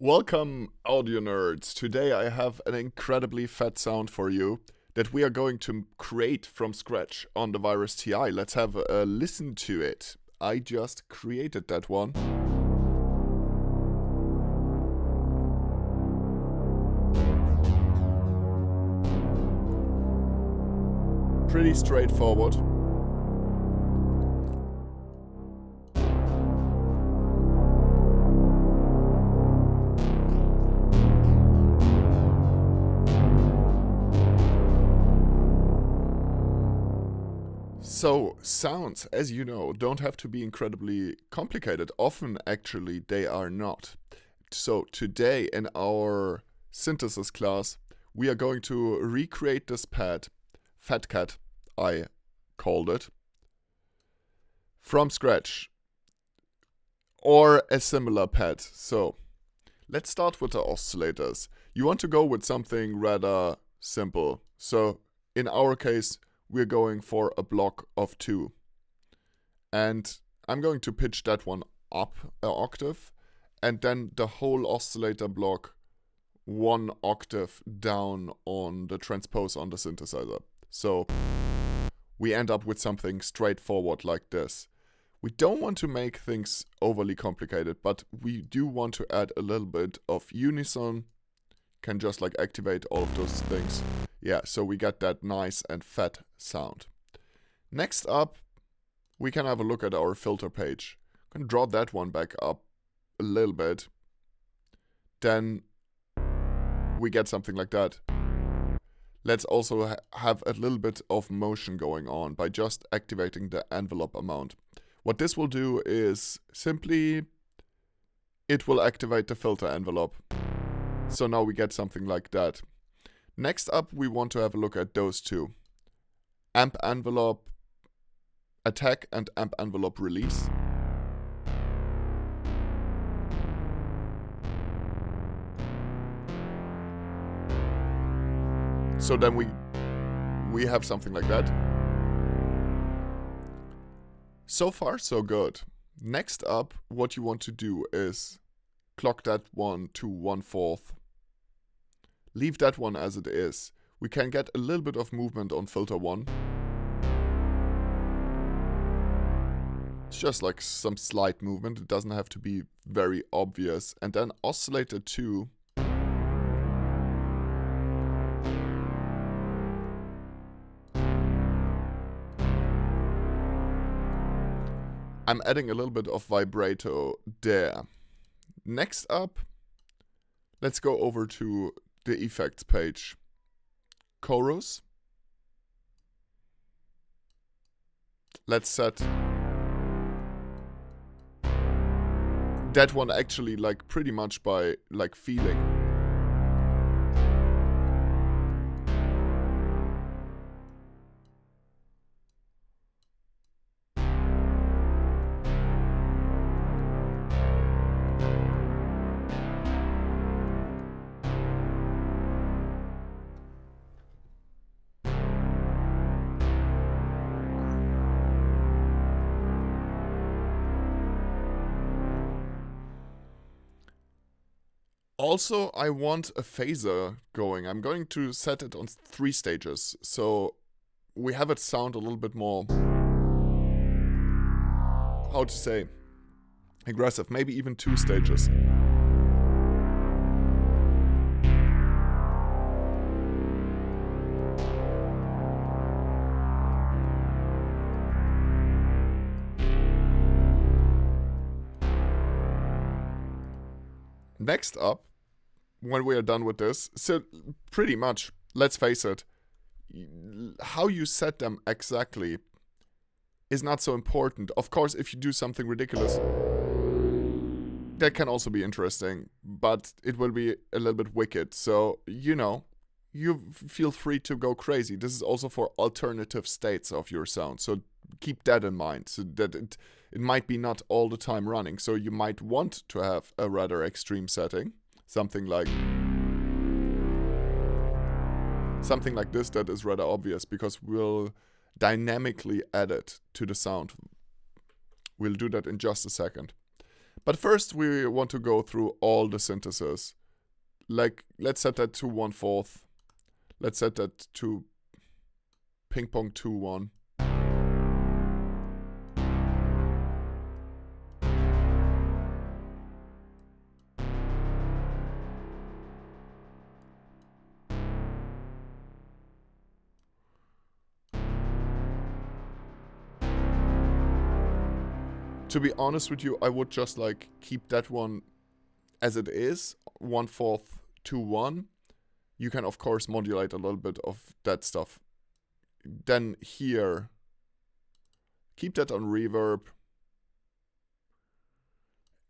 Welcome, audio nerds. Today I have an incredibly fat sound for you that we are going to create from scratch on the Virus TI. Let's have a listen to it. I just created that one. Pretty straightforward. So, sounds, as you know, don't have to be incredibly complicated. Often, actually, they are not. So, today in our synthesis class, we are going to recreate this pad, Fat Cat, I called it, from scratch, or a similar pad. So, let's start with the oscillators. You want to go with something rather simple. So, in our case, we're going for a block of 2. And I'm going to pitch that one up an octave, and then the whole oscillator block 1 octave down on the transpose on the synthesizer. So we end up with something straightforward like this. We don't want to make things overly complicated, but we do want to add a little bit of unison. Can just like activate all of those things. Yeah, so we get that nice and fat sound. Next up, we can have a look at our filter page. I'm going to draw that one back up a little bit. Then we get something like that. Let's also have a little bit of motion going on by just activating the envelope amount. What this will do is simply, it will activate the filter envelope. So now we get something like that. Next up, we want to have a look at those two. Amp envelope attack and amp envelope release. So then we have something like that. So far, so good. Next up, what you want to do is clock that one to 1/4. Leave that one as it is. We can get a little bit of movement on filter 1. It's just like some slight movement. It doesn't have to be very obvious. And then oscillator 2. I'm adding a little bit of vibrato there. Next up, let's go over to the effects page. Chorus. Let's set that one actually like pretty much by like feeling. Also, I want a phaser going. I'm going to set it on 3 stages. So we have it sound a little bit more, how to say, aggressive. Maybe even 2 stages. Next up, when we are done with this, so pretty much, let's face it, how you set them exactly is not so important. Of course, if you do something ridiculous, that can also be interesting, but it will be a little bit wicked. So, you know, you feel free to go crazy. This is also for alternative states of your sound. So keep that in mind, so that it might be not all the time running. So you might want to have a rather extreme setting. Something like this that is rather obvious, because we'll dynamically add it to the sound. We'll do that in just a second. But first we want to go through all the synthesis. Like, let's set that to 1/4. Let's set that to ping pong 2/1. To be honest with you, I would just like keep that one as it is, 1/4, 2/1. You can of course modulate a little bit of that stuff. Then here, keep that on reverb.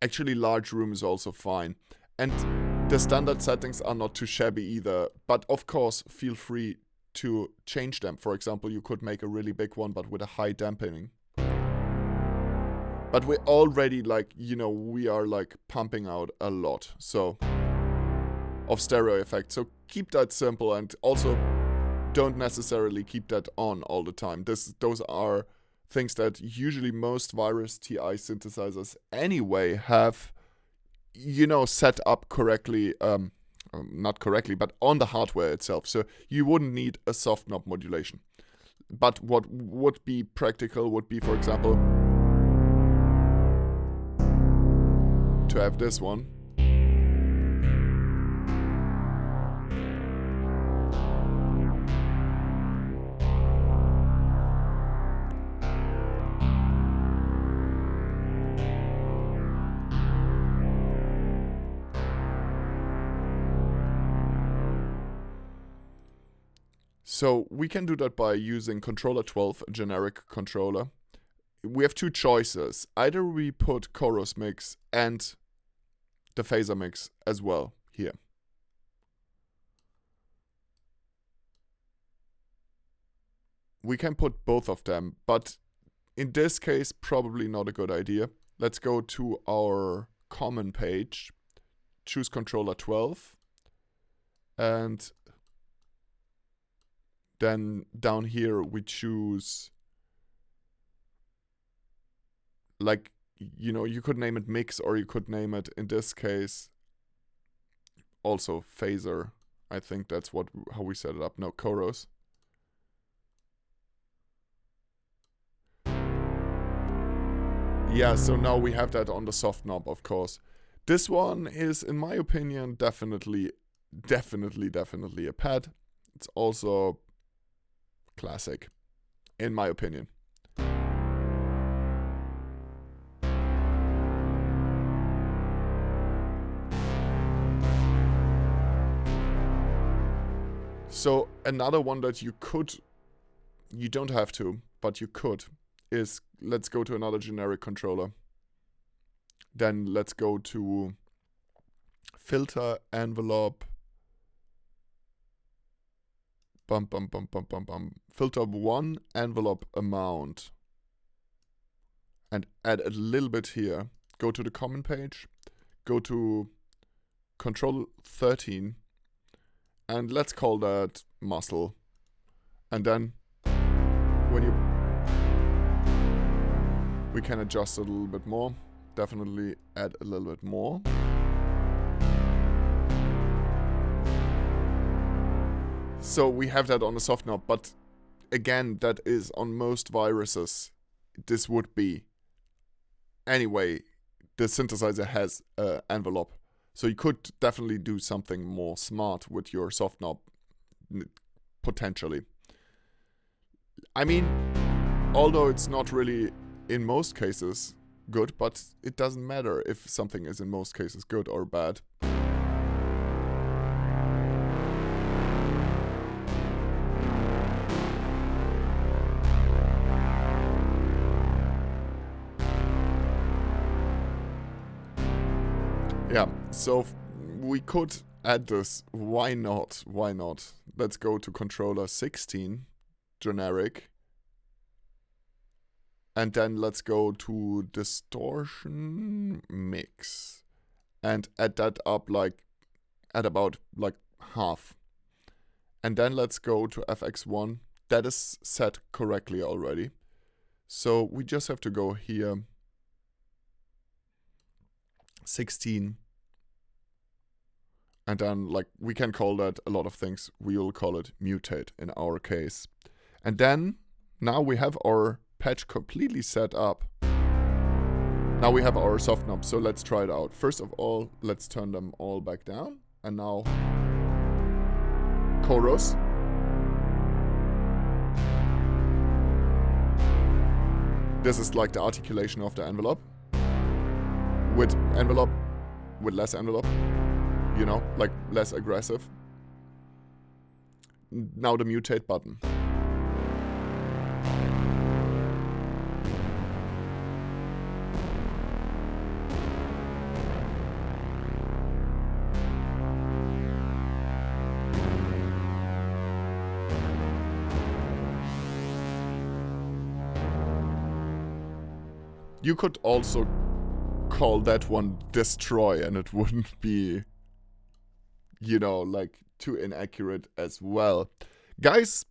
Actually, large room is also fine. And the standard settings are not too shabby either. But of course, feel free to change them. For example, you could make a really big one, but with a high dampening. But we're already like, you know, we are like pumping out a lot. So, of stereo effects. So keep that simple, and also don't necessarily keep that on all the time. Those are things that usually most Virus TI synthesizers anyway have, you know, set up correctly, not correctly, but on the hardware itself. So you wouldn't need a soft knob modulation. But what would be practical would be, for example, to have this one. So we can do that by using controller 12, a generic controller. We have two choices. Either we put chorus mix and the phaser mix as well here. We can put both of them, but in this case, probably not a good idea. Let's go to our common page, choose controller 12, and then down here we choose, like, you know, you could name it mix, or you could name it, in this case, also phaser. I think that's how we set it up. No, chorus. Yeah, so now we have that on the soft knob, of course. This one is, in my opinion, definitely a pad. It's also classic, in my opinion. So another one that you don't have to, but you could, is, let's go to another generic controller. Then let's go to filter, envelope, filter 1, envelope amount, and add a little bit here. Go to the common page, go to control 13, and let's call that muscle. And then we can adjust it a little bit more. Definitely add a little bit more. So we have that on the soft knob, but again, that is on most viruses. This would be. Anyway, the synthesizer has an envelope. So you could definitely do something more smart with your soft knob, potentially. I mean, although it's not really, in most cases, good, but it doesn't matter if something is in most cases good or bad. Yeah, so we could add this. Why not? Why not? Let's go to controller 16, generic. And then let's go to distortion mix and add that up like at about like half. And then let's go to FX1. That is set correctly already. So we just have to go here 16. And then, like, we can call that a lot of things. We will call it mutate in our case. And then, now we have our patch completely set up. Now we have our soft knobs, so let's try it out. First of all, let's turn them all back down. And now, chorus. This is like the articulation of the envelope. With envelope, with less envelope. You know, like less aggressive. Now the mutate button. You could also call that one destroy and it wouldn't be, you know, like too inaccurate as well. Guys,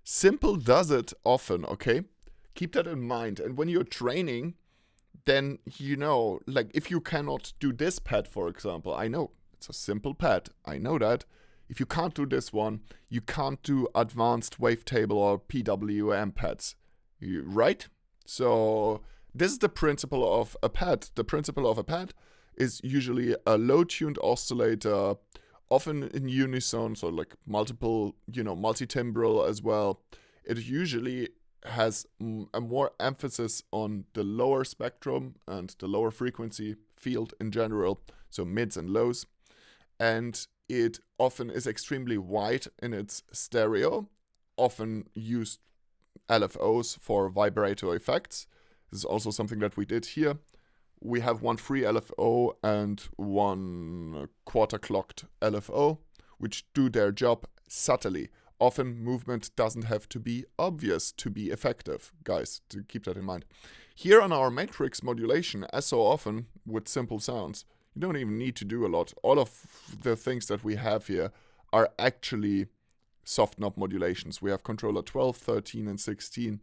simple does it often, okay? Keep that in mind. And when you're training, then, you know, like if you cannot do this pad, for example, I know it's a simple pad. I know that. If you can't do this one, you can't do advanced wavetable or PWM pads, right? So this is the principle of a pad. The principle of a pad is usually a low-tuned oscillator, often in unison, so like multiple, you know, multi-timbral as well. It usually has a more emphasis on the lower spectrum and the lower frequency field in general, so mids and lows. And it often is extremely wide in its stereo, often used LFOs for vibrato effects. This is also something that we did here. We have one free LFO and one quarter-clocked LFO, which do their job subtly. Often movement doesn't have to be obvious to be effective, guys, to keep that in mind. Here on our matrix modulation, as so often with simple sounds, you don't even need to do a lot. All of the things that we have here are actually soft knob modulations. We have controller 12, 13, and 16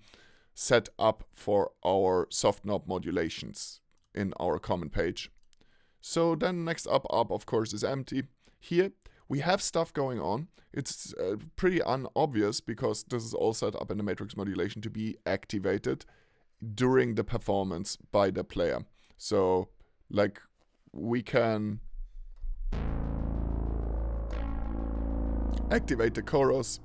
set up for our soft knob modulations in our common page. So then next up, of course, is empty. Here we have stuff going on. It's pretty unobvious because this is all set up in the matrix modulation to be activated during the performance by the player. So like we can activate the chorus.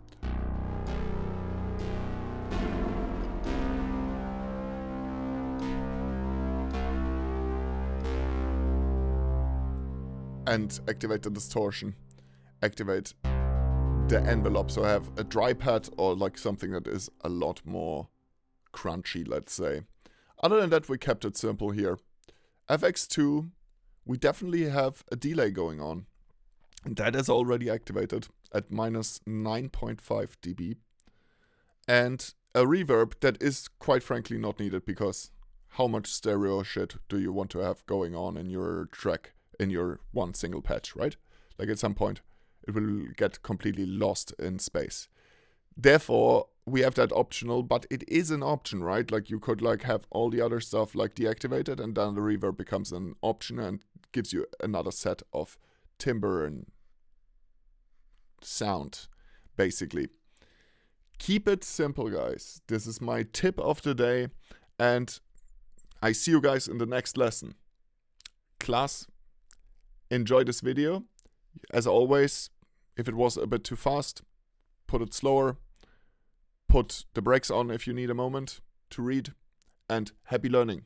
And activate the distortion. Activate the envelope. So I have a dry pad or like something that is a lot more crunchy, let's say. Other than that, we kept it simple here. FX2, we definitely have a delay going on. And that is already activated at minus 9.5 dB. And a reverb that is quite frankly not needed because how much stereo shit do you want to have going on in your track? In your one single patch, right? Like at some point, it will get completely lost in space. Therefore, we have that optional, but it is an option, right? Like you could like have all the other stuff like deactivated and then the reverb becomes an option and gives you another set of timbre and sound, basically. Keep it simple, guys. This is my tip of the day and I see you guys in the next lesson. Class. Enjoy this video. As always, if it was a bit too fast, put it slower. Put the brakes on if you need a moment to read. And happy learning.